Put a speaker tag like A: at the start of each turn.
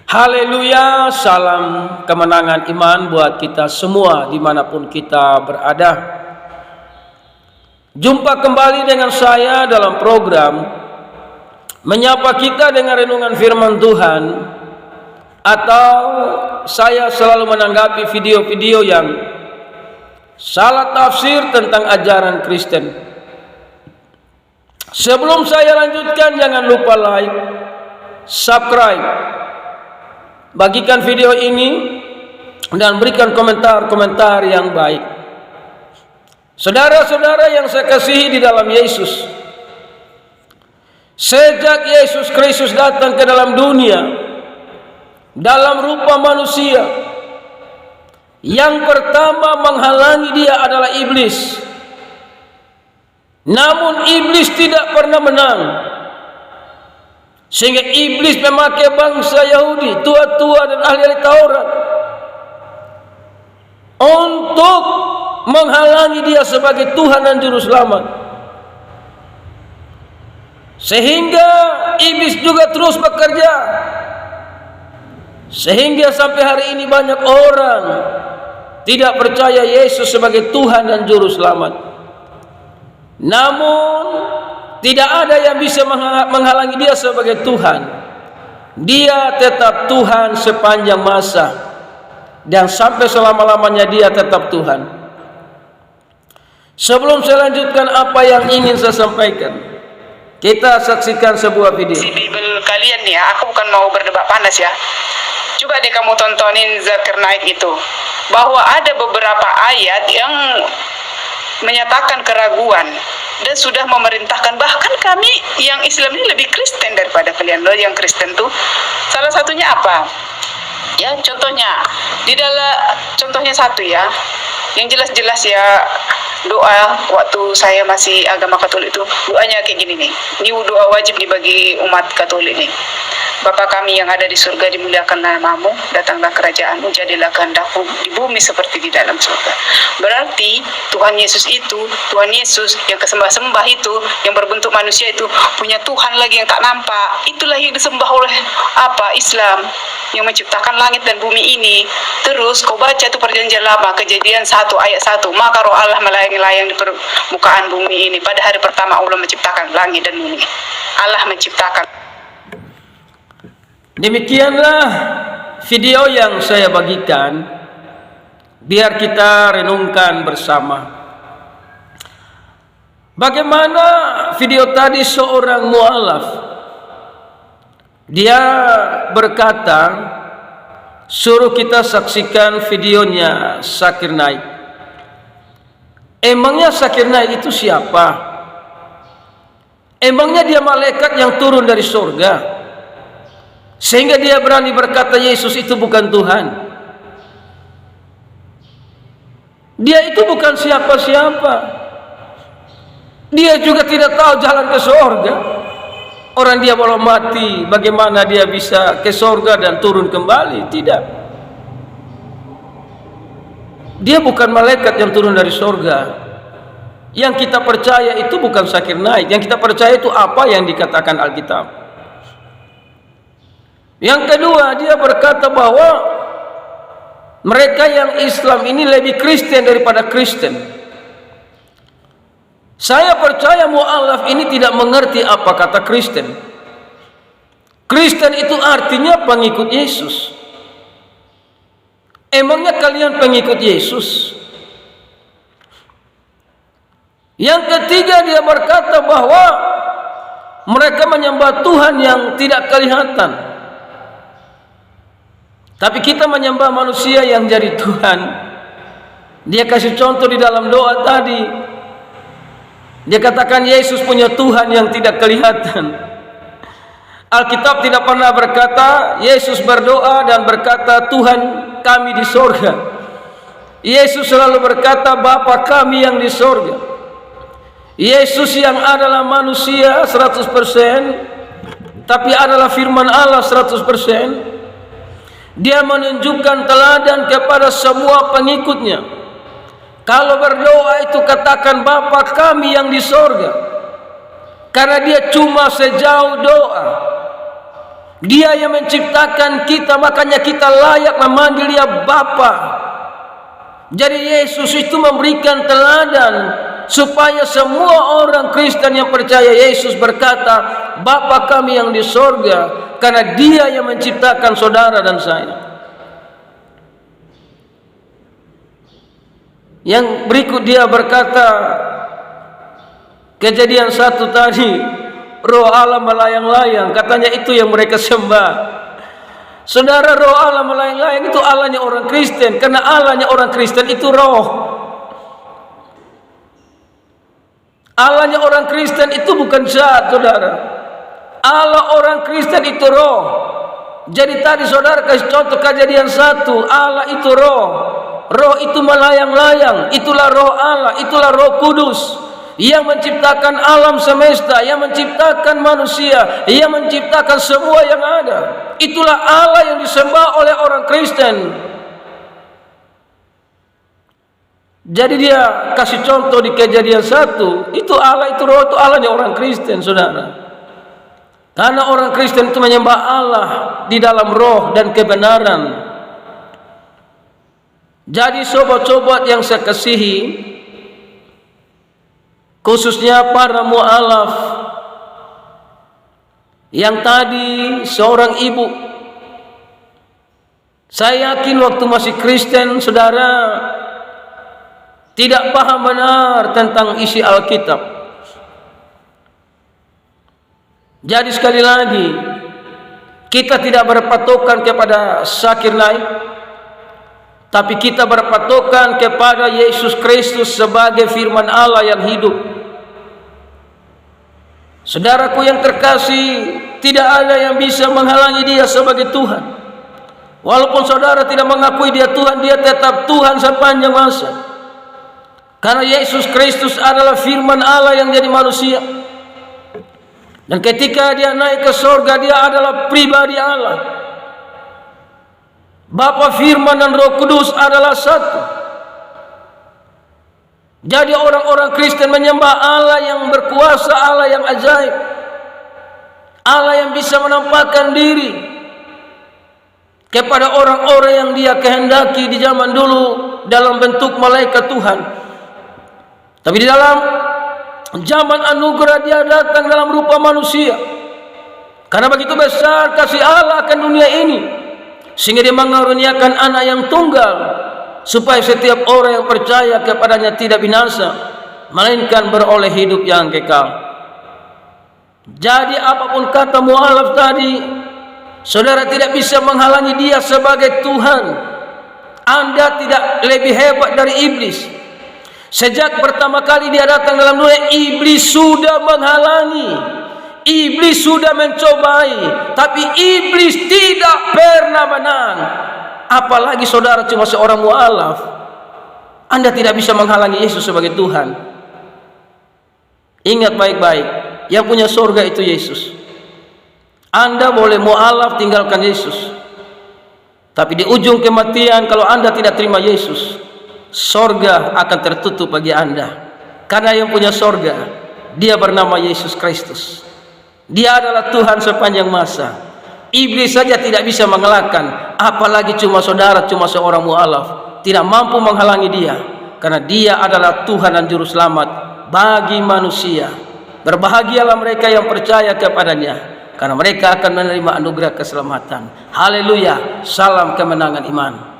A: Haleluya, salam kemenangan iman buat kita semua dimanapun kita berada. Jumpa kembali dengan saya dalam program menyapa kita dengan renungan firman Tuhan, atau saya selalu menanggapi video-video yang salah tafsir tentang ajaran Kristen. Sebelum saya lanjutkan, jangan lupa like, subscribe, bagikan video ini dan berikan komentar-komentar yang baik. Saudara-saudara yang saya kasihi di dalam Yesus, sejak Yesus Kristus datang ke dalam dunia dalam rupa manusia, yang pertama menghalangi dia adalah iblis. Namun iblis tidak pernah menang, sehingga iblis memakai bangsa Yahudi, tua-tua dan ahli-ahli Taurat, untuk menghalangi dia sebagai Tuhan dan Juru Selamat. Sehingga iblis juga terus bekerja, sehingga sampai hari ini banyak orang tidak percaya Yesus sebagai Tuhan dan Juru Selamat. Namun tidak ada yang bisa menghalangi dia sebagai Tuhan. Dia tetap Tuhan sepanjang masa, dan sampai selama-lamanya dia tetap Tuhan. Sebelum saya lanjutkan apa yang ingin saya sampaikan, kita saksikan sebuah video.
B: Si Bible kalian nih ya, aku bukan mau berdebat panas ya. Coba deh kamu tontonin Zulkarnain itu, bahwa ada beberapa ayat yang menyatakan keraguan dan sudah memerintahkan, bahkan kami yang Islam ini lebih Kristen daripada kalian loh yang Kristen tuh. Salah satunya apa? Ya, contohnya di dalam contohnya satu ya, yang jelas-jelas ya, doa waktu saya masih agama Katolik itu doanya kayak gini nih. Ini doa wajib dibagi umat Katolik nih. Bapa kami yang ada di surga, dimuliakan namamu, datanglah kerajaanmu, jadilah kehendakmu di bumi seperti di dalam surga. Berarti Tuhan Yesus itu, Tuhan Yesus yang kesembah-sembah itu, yang berbentuk manusia itu, punya Tuhan lagi yang tak nampak. Itulah yang disembah oleh Islam, yang menciptakan langit dan bumi ini. Terus kau baca tuh perjanjian lama, Kejadian 1 ayat 1, maka roh Allah melayang-layang di permukaan bumi ini. Pada hari pertama Allah menciptakan langit dan bumi. Allah menciptakan.
A: Demikianlah video yang saya bagikan, biar kita renungkan bersama. Bagaimana video tadi seorang mu'alaf, dia berkata, suruh kita saksikan videonya Zakir Naik. Emangnya Zakir Naik itu siapa? Emangnya dia malaikat yang turun dari surga, sehingga dia berani berkata Yesus itu bukan Tuhan? Dia itu bukan siapa-siapa. Dia juga tidak tahu jalan ke surga. Orang dia belum mati, bagaimana dia bisa ke surga dan turun kembali? Tidak. Dia bukan malaikat yang turun dari surga. Yang kita percaya itu bukan Zakir Naik. Yang kita percaya itu apa yang dikatakan Alkitab. Yang kedua, dia berkata bahwa mereka yang Islam ini lebih Kristen daripada Kristen. Saya percaya mu'alaf ini tidak mengerti apa kata Kristen. Kristen itu artinya pengikut Yesus. Emangnya kalian pengikut Yesus? Yang ketiga, dia berkata bahwa mereka menyembah Tuhan yang tidak kelihatan. Tapi kita menyembah manusia yang jadi Tuhan. Dia kasih contoh di dalam doa tadi. Dia katakan Yesus punya Tuhan yang tidak kelihatan. Alkitab tidak pernah berkata Yesus berdoa dan berkata Tuhan kami di sorga. Yesus selalu berkata Bapa kami yang di sorga. Yesus yang adalah manusia 100%, tapi adalah firman Allah 100%. Dia menunjukkan teladan kepada semua pengikutnya. Kalau berdoa itu katakan Bapa kami yang di sorga. Karena dia cuma sejauh doa. Dia yang menciptakan kita, makanya kita layak memanggil dia Bapa. Jadi Yesus itu memberikan teladan supaya semua orang Kristen yang percaya Yesus berkata, Bapa kami yang di sorga, karena dia yang menciptakan saudara dan saya. Yang berikut dia berkata, Kejadian 1 tadi, roh Allah melayang-layang, katanya itu yang mereka sembah. Saudara, roh Allah melayang-layang itu Allahnya orang Kristen, karena Allahnya orang Kristen itu roh. Allahnya orang Kristen itu bukan zat, saudara. Allah orang Kristen itu roh. Jadi tadi saudara kasih contoh Kejadian 1, Allah itu roh. Roh itu melayang-layang, itulah roh Allah, itulah Roh Kudus yang menciptakan alam semesta, yang menciptakan manusia, yang menciptakan semua yang ada. Itulah Allah yang disembah oleh orang Kristen. Jadi dia kasih contoh di Kejadian 1, itu Allah itu roh, itu Allahnya orang Kristen, saudara. Karena orang Kristen itu menyembah Allah di dalam roh dan kebenaran. Jadi sobat-sobat yang saya kasihi, khususnya para mu'alaf, yang tadi seorang ibu, saya yakin waktu masih Kristen, saudara tidak paham benar tentang isi Alkitab. Jadi sekali lagi, kita tidak berpatokan kepada Zakir Naik, tapi kita berpatokan kepada Yesus Kristus sebagai firman Allah yang hidup. Saudaraku yang terkasih, tidak ada yang bisa menghalangi dia sebagai Tuhan. Walaupun saudara tidak mengakui dia Tuhan, dia tetap Tuhan sepanjang masa. Karena Yesus Kristus adalah firman Allah yang jadi manusia. Dan ketika dia naik ke surga, dia adalah pribadi Allah. Bapa, Firman dan Roh Kudus adalah satu. Jadi orang-orang Kristen menyembah Allah yang berkuasa, Allah yang ajaib, Allah yang bisa menampakkan diri kepada orang-orang yang dia kehendaki di zaman dulu dalam bentuk malaikat Tuhan. Tapi di dalam zaman anugerah dia datang dalam rupa manusia. Karena begitu besar kasih Allah akan dunia ini, sehingga dia mengaruniakan anak yang tunggal, supaya setiap orang yang percaya kepadanya tidak binasa, melainkan beroleh hidup yang kekal. Jadi apapun kata mu'alaf tadi, saudara tidak bisa menghalangi dia sebagai Tuhan. Anda tidak lebih hebat dari iblis. Sejak pertama kali dia datang dalam dunia, iblis sudah menghalangi, iblis sudah mencobai, tapi iblis tidak pernah menang. Apalagi saudara cuma seorang mu'alaf, Anda tidak bisa menghalangi Yesus sebagai Tuhan. Ingat baik-baik, yang punya surga itu Yesus. Anda boleh mu'alaf tinggalkan Yesus, tapi di ujung kematian kalau Anda tidak terima Yesus, surga akan tertutup bagi Anda. Karena yang punya surga, dia bernama Yesus Kristus. Dia adalah Tuhan sepanjang masa. Iblis saja tidak bisa mengalahkan, apalagi cuma saudara, cuma seorang mu'alaf, tidak mampu menghalangi dia. Karena dia adalah Tuhan dan Juru Selamat bagi manusia. Berbahagialah mereka yang percaya kepadanya, karena mereka akan menerima anugerah keselamatan. Haleluya, salam kemenangan iman.